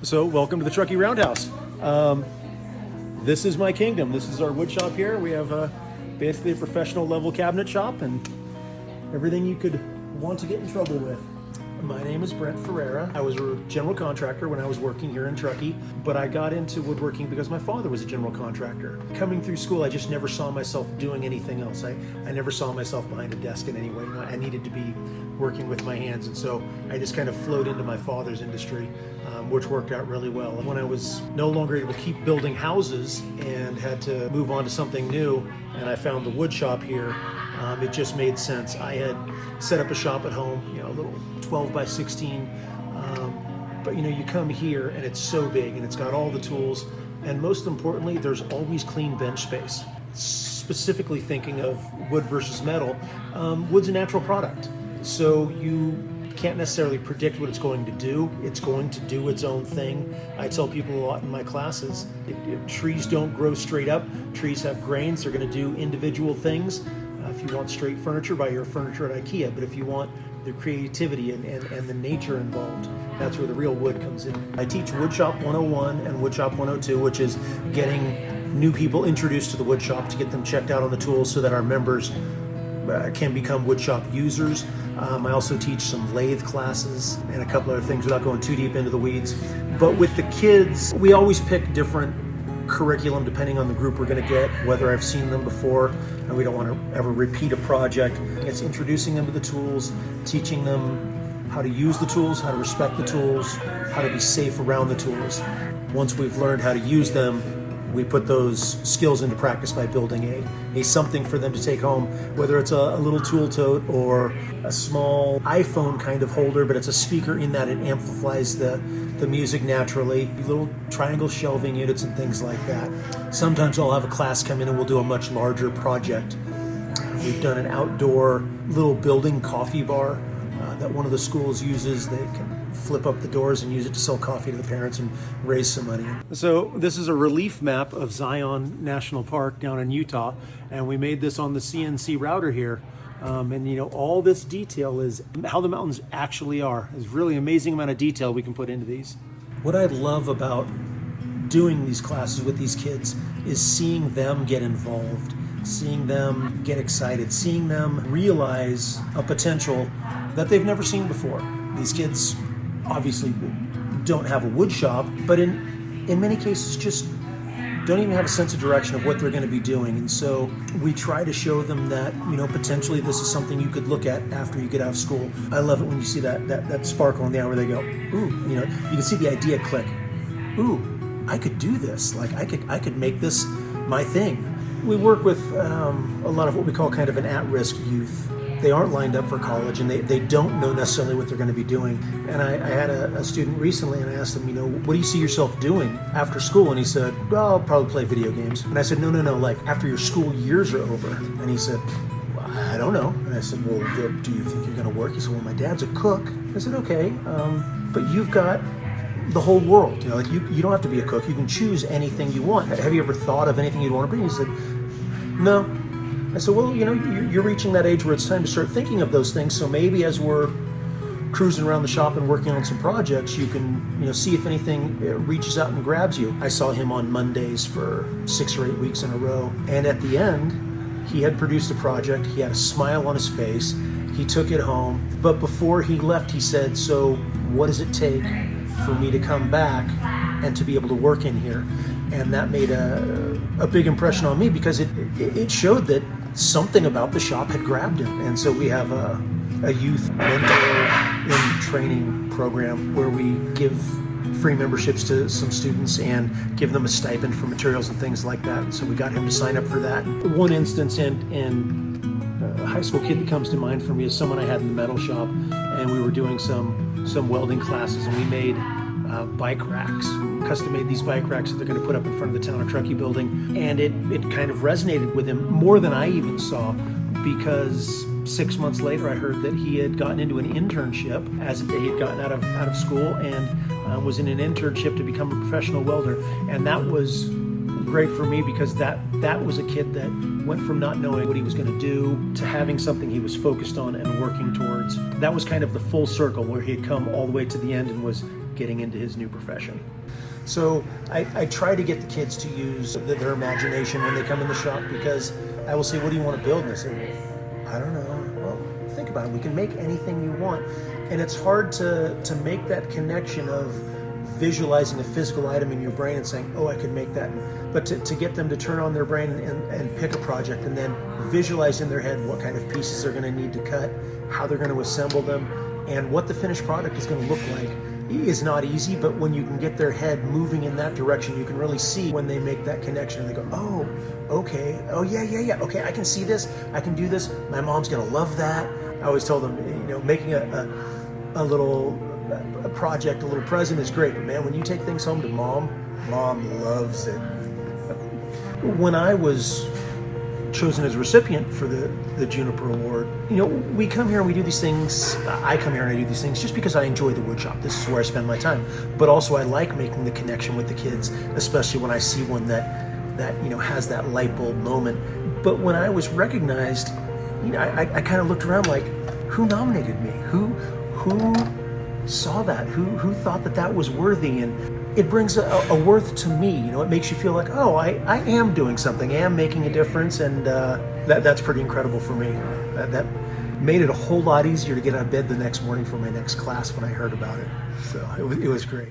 So welcome to the Truckee Roundhouse. This is my kingdom. This is our wood shop here. We have basically a professional level cabinet shop and everything you could want to get in trouble with. My name is Brent Ferrera. I was a general contractor when I was working here in Truckee, but I got into woodworking because my father was a general contractor. Coming through school, I just never saw myself doing anything else. I never saw myself behind a desk in any way. I needed to be working with my hands, and so I just kind of flowed into my father's industry, which worked out really well. When I was no longer able to keep building houses and had to move on to something new, and I found the wood shop here, it just made sense. I had set up a shop at home, a little 12 by 16, but you come here and it's so big and it's got all the tools, and most importantly, there's always clean bench space. Specifically thinking of wood versus metal, wood's a natural product, so you can't necessarily predict what it's going to do. It's going to do its own thing. I tell people a lot in my classes, trees don't grow straight up. Trees have grains. They're going to do individual things. If you want straight furniture, buy your furniture at IKEA. But if you want the creativity and the nature involved, that's where the real wood comes in. I teach Woodshop 101 and Woodshop 102, which is getting new people introduced to the wood shop to get them checked out on the tools so that our members can become woodshop users. I also teach some lathe classes and a couple other things without going too deep into the weeds. But with the kids, we always pick different curriculum depending on the group we're going to get, whether I've seen them before and we don't want to ever repeat a project. It's introducing them to the tools, teaching them how to use the tools, how to respect the tools, how to be safe around the tools. Once we've learned how to use them, we put those skills into practice by building a something for them to take home, whether it's a little tool tote or a small iPhone kind of holder, but it's a speaker in that it amplifies the music naturally, little triangle shelving units and things like that. Sometimes I'll have a class come in and we'll do a much larger project. We've done an outdoor little building coffee bar that one of the schools uses. They can flip up the doors and use it to sell coffee to the parents and raise some money. So this is a relief map of Zion National Park down in Utah, and we made this on the CNC router here. And all this detail is how the mountains actually are. There's really amazing amount of detail we can put into these. What I love about doing these classes with these kids is seeing them get involved, seeing them get excited, seeing them realize a potential that they've never seen before. These kids obviously don't have a wood shop, but in many cases just don't even have a sense of direction of what they're going to be doing. And so we try to show them that, potentially this is something you could look at after you get out of school. I love it when you see that sparkle in the eye where they go, ooh, you can see the idea click. Ooh, I could do this. Like I could make this my thing. We work with a lot of what we call kind of an at-risk youth. They aren't lined up for college and they don't know necessarily what they're going to be doing. And I had a student recently and I asked him, what do you see yourself doing after school? And he said, well, I'll probably play video games. And I said, no, like after your school years are over. And he said, well, I don't know. And I said, well, do you think you're going to work? He said, well, my dad's a cook. I said, okay, but you've got the whole world. You don't have to be a cook. You can choose anything you want. Have you ever thought of anything you'd want to bring? He said, no. I said, well, you're reaching that age where it's time to start thinking of those things. So maybe as we're cruising around the shop and working on some projects, you can, see if anything reaches out and grabs you. I saw him on Mondays for 6 or 8 weeks in a row. And at the end, he had produced a project. He had a smile on his face. He took it home. But before he left, he said, so what does it take for me to come back and to be able to work in here? And that made a big impression on me because it showed that something about the shop had grabbed him. And so we have a youth mentor in training program where we give free memberships to some students and give them a stipend for materials and things like that. And so we got him to sign up for that. One instance in a high school kid that comes to mind for me is someone I had in the metal shop, and we were doing some welding classes, and we made bike racks, custom made these bike racks that they're going to put up in front of the town of Truckee building. And it kind of resonated with him more than I even saw, because 6 months later I heard that he had gotten into an internship as he had gotten out of school and was in an internship to become a professional welder. And that was great for me because that was a kid that went from not knowing what he was going to do to having something he was focused on and working towards. That was kind of the full circle where he had come all the way to the end and was getting into his new profession. So I try to get the kids to use their imagination when they come in the shop, because I will say, what do you want to build? And they say, I don't know. Well, think about it. We can make anything you want. And it's hard to make that connection of visualizing a physical item in your brain and saying, oh, I could make that. But to get them to turn on their brain and pick a project and then visualize in their head what kind of pieces they're going to need to cut, how they're going to assemble them, and what the finished product is going to look like is not easy. But when you can get their head moving in that direction, you can really see when they make that connection and they go, oh, okay, oh yeah, okay, I can see this, I can do this, my mom's going to love that. I always told them, making a little project, a little present is great, but man, when you take things home to mom loves it. When I was chosen as recipient for the Juniper Award, we come here and we do these things. I come here and I do these things just because I enjoy the wood shop. This is where I spend my time. But also I like making the connection with the kids, especially when I see one that has that light bulb moment. But when I was recognized, I kind of looked around like, who nominated me? Who saw that? Who thought that was worthy? And it brings a worth to me. It makes you feel like, oh, I am doing something, I am making a difference, and that's pretty incredible for me. That made it a whole lot easier to get out of bed the next morning for my next class when I heard about it. So it was great.